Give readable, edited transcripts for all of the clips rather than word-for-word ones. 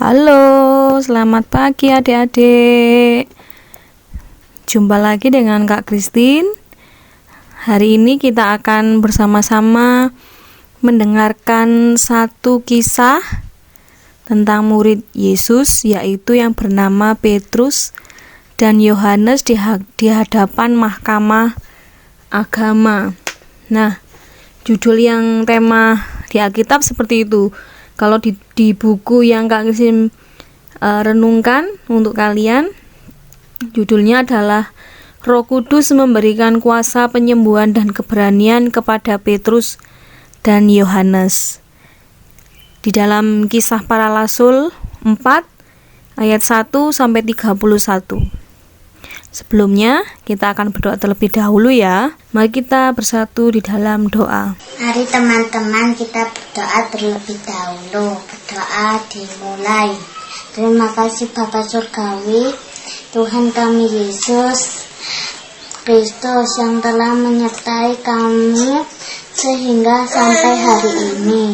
Halo, selamat pagi adik-adik. Jumpa lagi dengan Kak Christine. Hari ini kita akan bersama-sama mendengarkan satu kisah tentang murid Yesus, yaitu yang bernama Petrus dan Yohanes di hadapan mahkamah agama. Nah, judul yang tema di Alkitab seperti itu. Kalau di buku yang Kak Christine renungkan untuk kalian, judulnya adalah Roh Kudus memberikan kuasa penyembuhan dan keberanian kepada Petrus dan Yohanes. Di dalam Kisah Para Rasul 4 ayat 1 sampai 31. Sebelumnya, kita akan berdoa terlebih dahulu ya. Mari kita bersatu di dalam doa. Mari teman-teman kita berdoa terlebih dahulu. Berdoa dimulai. Terima kasih Bapa Surgawi, Tuhan kami Yesus Kristus yang telah menyertai kami sehingga sampai hari ini.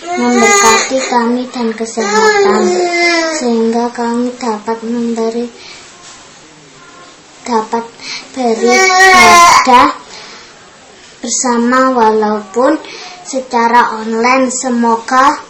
Memberkati kami dan kesehatan sehingga kami dapat beribadah bersama walaupun secara online. Semoga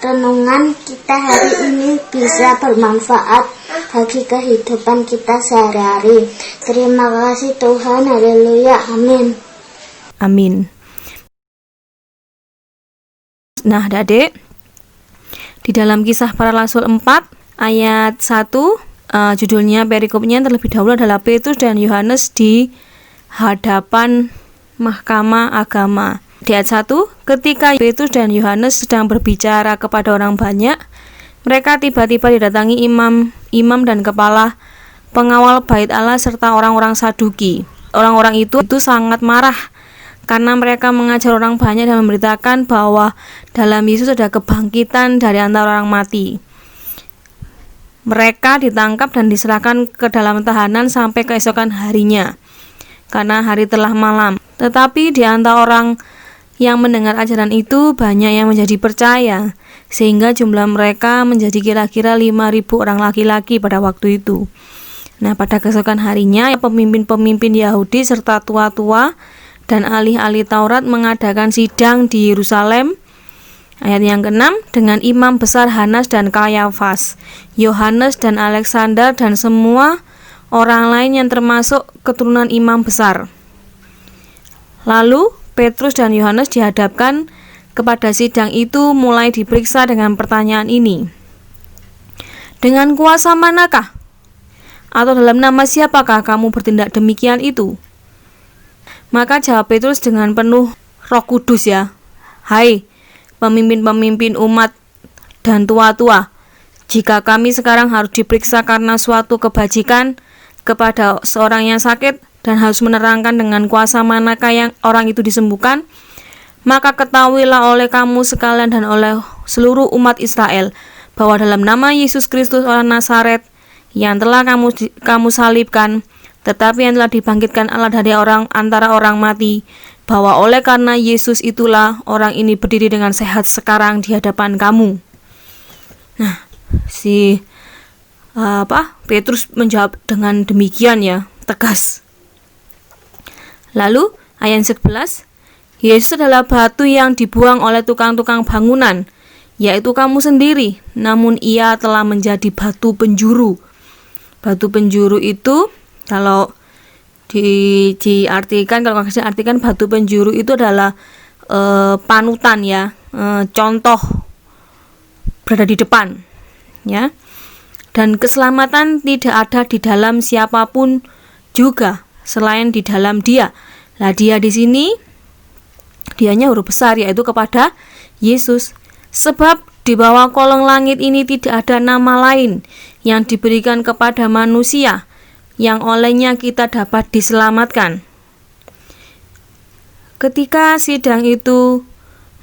renungan kita hari ini bisa bermanfaat bagi kehidupan kita sehari-hari. Terima kasih Tuhan, haleluya, amin. Amin. Nah, adik, di dalam Kisah Para Rasul 4 ayat 1, judulnya perikopnya terlebih dahulu adalah Petrus dan Yohanes di hadapan mahkamah agama. Di ayat 1, ketika Petrus dan Yohanes sedang berbicara kepada orang banyak, mereka tiba-tiba didatangi imam dan kepala pengawal bait Allah serta orang-orang Saduki. Orang-orang itu sangat marah karena mereka mengajar orang banyak dan memberitakan bahwa dalam Yesus ada kebangkitan dari antara orang mati. Mereka ditangkap dan diserahkan ke dalam tahanan sampai keesokan harinya, karena hari telah malam. Tetapi di antara orang yang mendengar ajaran itu banyak yang menjadi percaya, sehingga jumlah mereka menjadi kira-kira 5.000 orang laki-laki pada waktu itu. Nah, pada keesokan harinya, pemimpin-pemimpin Yahudi serta tua-tua dan ahli-ahli Taurat mengadakan sidang di Yerusalem. Ayat yang ke-6, dengan imam besar Hanas dan Kayafas, Yohanes dan Alexander dan semua orang lain yang termasuk keturunan imam besar. Lalu Petrus dan Yohanes dihadapkan kepada sidang itu, mulai diperiksa dengan pertanyaan ini. Dengan kuasa manakah? Atau dalam nama siapakah kamu bertindak demikian itu? Maka jawab Petrus dengan penuh Roh Kudus, ya. Hai pemimpin-pemimpin umat dan tua-tua, jika kami sekarang harus diperiksa karena suatu kebajikan kepada seorang yang sakit dan harus menerangkan dengan kuasa manakah yang orang itu disembuhkan, maka ketahuilah oleh kamu sekalian dan oleh seluruh umat Israel bahwa dalam nama Yesus Kristus orang Nazaret yang telah kamu salibkan, tetapi yang telah dibangkitkan Allah dari antara orang mati, bahwa oleh karena Yesus itulah orang ini berdiri dengan sehat sekarang di hadapan kamu. Nah, Petrus menjawab dengan demikian, ya, tegas. Lalu ayat 11, Yesus adalah batu yang dibuang oleh tukang-tukang bangunan, yaitu kamu sendiri, namun ia telah menjadi batu penjuru. Batu penjuru itu kalau diartikan, kalau saya artikan, batu penjuru itu adalah panutan, ya, contoh berada di depan, ya. Dan keselamatan tidak ada di dalam siapapun juga selain di dalam Dia. Lah, Dia di sini dianya huruf besar, yaitu kepada Yesus. Sebab di bawah kolong langit ini tidak ada nama lain yang diberikan kepada manusia yang olehnya kita dapat diselamatkan. Ketika sidang itu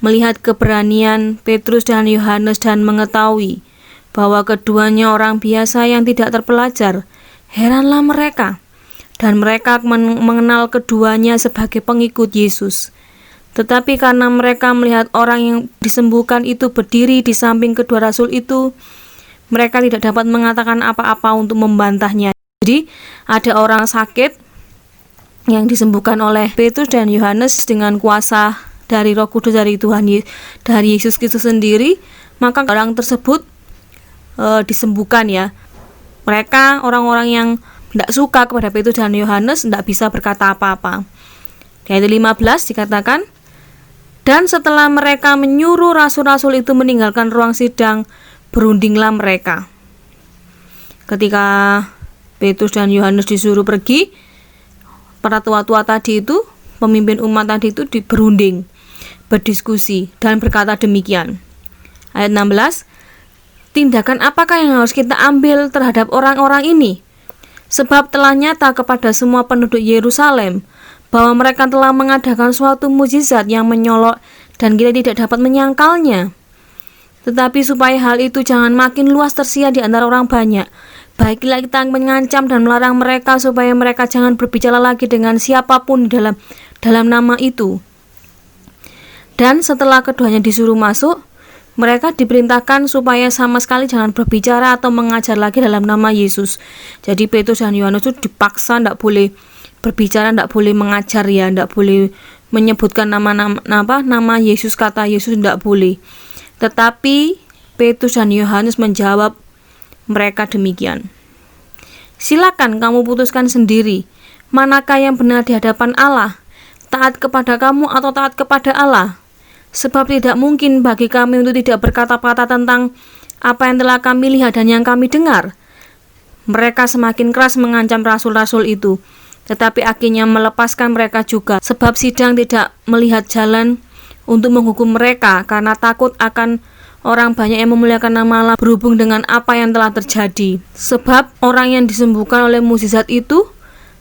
melihat keberanian Petrus dan Yohanes dan mengetahui bahwa keduanya orang biasa yang tidak terpelajar, heranlah mereka, dan mereka mengenal keduanya sebagai pengikut Yesus. Tetapi karena mereka melihat orang yang disembuhkan itu berdiri di samping kedua rasul itu, mereka tidak dapat mengatakan apa-apa untuk membantahnya. Jadi ada orang sakit yang disembuhkan oleh Petrus dan Yohanes dengan kuasa dari Roh Kudus dari Tuhan, dari Yesus Kristus sendiri, maka orang tersebut disembuhkan ya. Mereka orang-orang yang tidak suka kepada Petrus dan Yohanes tidak bisa berkata apa-apa. Di ayat 15 dikatakan, dan setelah mereka menyuruh rasul-rasul itu meninggalkan ruang sidang, berundinglah mereka. Ketika Petrus dan Yohanes disuruh pergi, para tua-tua tadi itu, pemimpin umat tadi itu berunding, berdiskusi, dan berkata demikian. Ayat 16, tindakan apakah yang harus kita ambil terhadap orang-orang ini? Sebab telah nyata kepada semua penduduk Yerusalem bahwa mereka telah mengadakan suatu mukjizat yang menyolok dan kita tidak dapat menyangkalnya. Tetapi supaya hal itu jangan makin luas tersiar di antara orang banyak, baiklah kita mengancam dan melarang mereka supaya mereka jangan berbicara lagi dengan siapapun dalam nama itu. Dan setelah keduanya disuruh masuk, mereka diperintahkan supaya sama sekali jangan berbicara atau mengajar lagi dalam nama Yesus. Jadi Petrus dan Yohanes itu dipaksa tidak boleh berbicara, tidak boleh mengajar ya, tidak boleh menyebutkan nama Yesus, kata Yesus tidak boleh. Tetapi Petrus dan Yohanes menjawab mereka demikian, silakan kamu putuskan sendiri, manakah yang benar di hadapan Allah, taat kepada kamu atau taat kepada Allah? Sebab tidak mungkin bagi kami untuk tidak berkata-kata tentang apa yang telah kami lihat dan yang kami dengar. Mereka semakin keras mengancam rasul-rasul itu, tetapi akhirnya melepaskan mereka juga, sebab sidang tidak melihat jalan untuk menghukum mereka karena takut akan orang banyak yang memuliakan nama Allah berhubung dengan apa yang telah terjadi. Sebab orang yang disembuhkan oleh mukjizat itu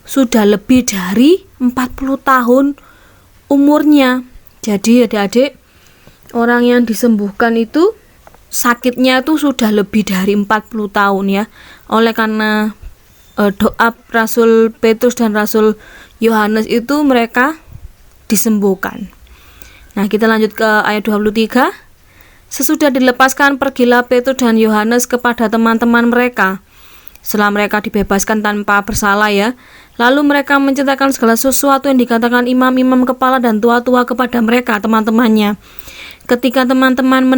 sudah lebih dari 40 tahun umurnya. Jadi adik-adik, orang yang disembuhkan itu sakitnya itu sudah lebih dari 40 tahun ya. Oleh karena doa Rasul Petrus dan Rasul Yohanes itu mereka disembuhkan. Nah, kita lanjut ke ayat 23. Sesudah dilepaskan, pergilah Petrus dan Yohanes kepada teman-teman mereka. Setelah mereka dibebaskan tanpa bersalah ya, lalu mereka menceritakan segala sesuatu yang dikatakan imam-imam kepala dan tua-tua kepada mereka, teman-temannya. Ketika teman-teman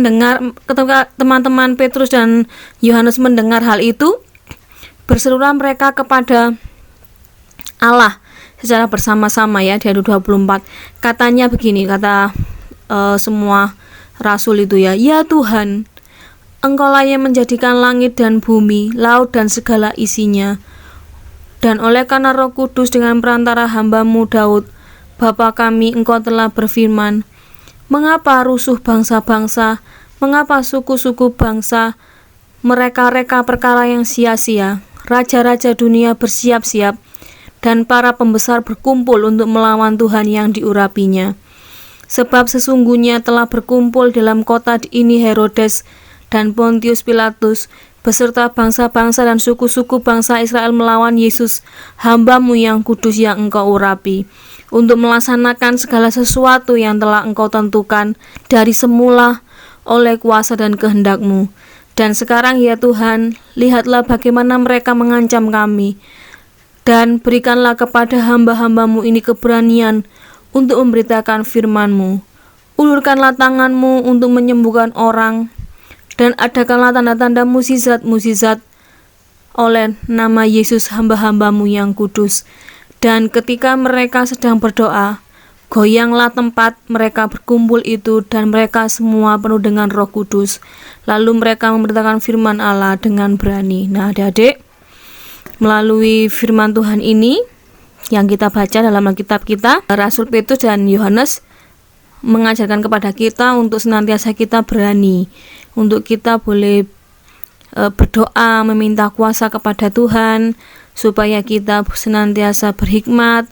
Petrus dan Yohanes mendengar hal itu, berserulah mereka kepada Allah secara bersama-sama ya. Di ayat 24 katanya begini, kata semua rasul itu ya, ya Tuhan, Engkaulah yang menjadikan langit dan bumi, laut dan segala isinya, dan oleh karena Roh Kudus dengan perantara hamba-Mu Daud Bapa kami, Engkau telah berfirman, mengapa rusuh bangsa-bangsa, mengapa suku-suku bangsa mereka-reka perkara yang sia-sia. Raja-raja dunia bersiap-siap dan para pembesar berkumpul untuk melawan Tuhan yang diurapinya. Sebab sesungguhnya telah berkumpul dalam kota ini Herodes dan Pontius Pilatus beserta bangsa-bangsa dan suku-suku bangsa Israel melawan Yesus, hamba-Mu yang kudus yang Engkau urapi, untuk melaksanakan segala sesuatu yang telah Engkau tentukan dari semula oleh kuasa dan kehendak-Mu. Dan sekarang ya Tuhan, lihatlah bagaimana mereka mengancam kami, dan berikanlah kepada hamba-hamba-Mu ini keberanian untuk memberitakan firman-Mu. Ulurkanlah tangan-Mu untuk menyembuhkan orang, dan adakanlah tanda-tanda mukjizat-mukjizat oleh nama Yesus hamba-hamba-Mu yang kudus. Dan ketika mereka sedang berdoa, goyanglah tempat mereka berkumpul itu, dan mereka semua penuh dengan Roh Kudus. Lalu mereka memberitakan firman Allah dengan berani. Nah, adik-adik, melalui firman Tuhan ini yang kita baca dalam Alkitab kita, Rasul Petrus dan Yohanes mengajarkan kepada kita untuk senantiasa kita berani, untuk kita boleh berdoa, meminta kuasa kepada Tuhan, supaya kita senantiasa berhikmat,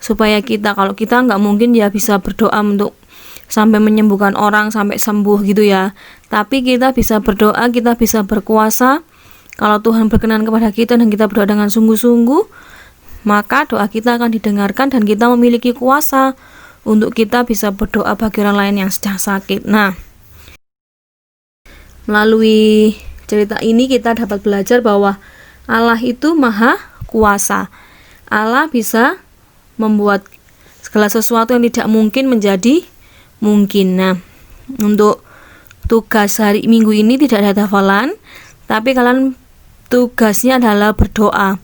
supaya kita, kalau kita nggak mungkin ya bisa berdoa untuk sampai menyembuhkan orang sampai sembuh gitu ya, tapi kita bisa berdoa, kita bisa berkuasa. Kalau Tuhan berkenan kepada kita dan kita berdoa dengan sungguh-sungguh, maka doa kita akan didengarkan dan kita memiliki kuasa untuk kita bisa berdoa bagi orang lain yang sedang sakit. Nah, melalui cerita ini kita dapat belajar bahwa Allah itu maha kuasa. Allah bisa membuat segala sesuatu yang tidak mungkin menjadi mungkin. Nah, untuk tugas hari Minggu ini tidak ada hafalan, tapi kalian tugasnya adalah berdoa.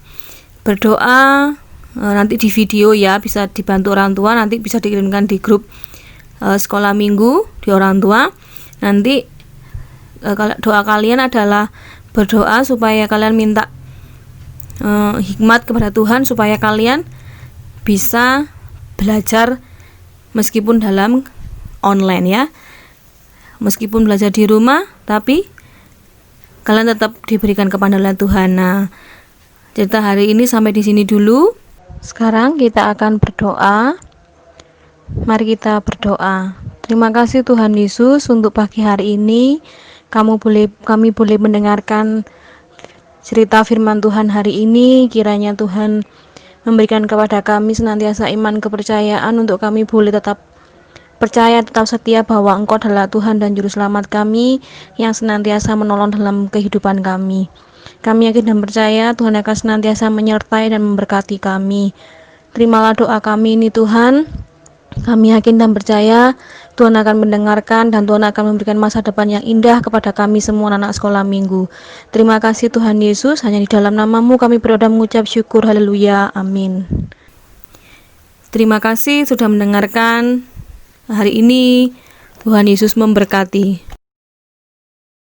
Berdoa nanti di video ya, bisa dibantu orang tua, nanti bisa dikirimkan di grup sekolah minggu di orang tua. Nanti doa kalian adalah berdoa supaya kalian minta hikmat kepada Tuhan supaya kalian bisa belajar meskipun dalam online ya. Meskipun belajar di rumah, tapi kalian tetap diberikan kepanduan Tuhan. Nah, cerita hari ini sampai di sini dulu. Sekarang kita akan berdoa. Mari kita berdoa. Terima kasih Tuhan Yesus untuk pagi hari ini. Kami boleh mendengarkan cerita firman Tuhan hari ini. Kiranya Tuhan memberikan kepada kami senantiasa iman kepercayaan untuk kami boleh tetap percaya, tetap setia bahwa Engkau adalah Tuhan dan Juru Selamat kami yang senantiasa menolong dalam kehidupan kami. Kami yakin dan percaya Tuhan akan senantiasa menyertai dan memberkati kami. Terimalah doa kami ini Tuhan. Kami yakin dan percaya Tuhan akan mendengarkan dan Tuhan akan memberikan masa depan yang indah kepada kami semua anak sekolah minggu. Terima kasih Tuhan Yesus, hanya di dalam nama-Mu kami berdoa dan mengucap syukur. Haleluya, amin. Terima kasih sudah mendengarkan hari ini. Tuhan Yesus memberkati.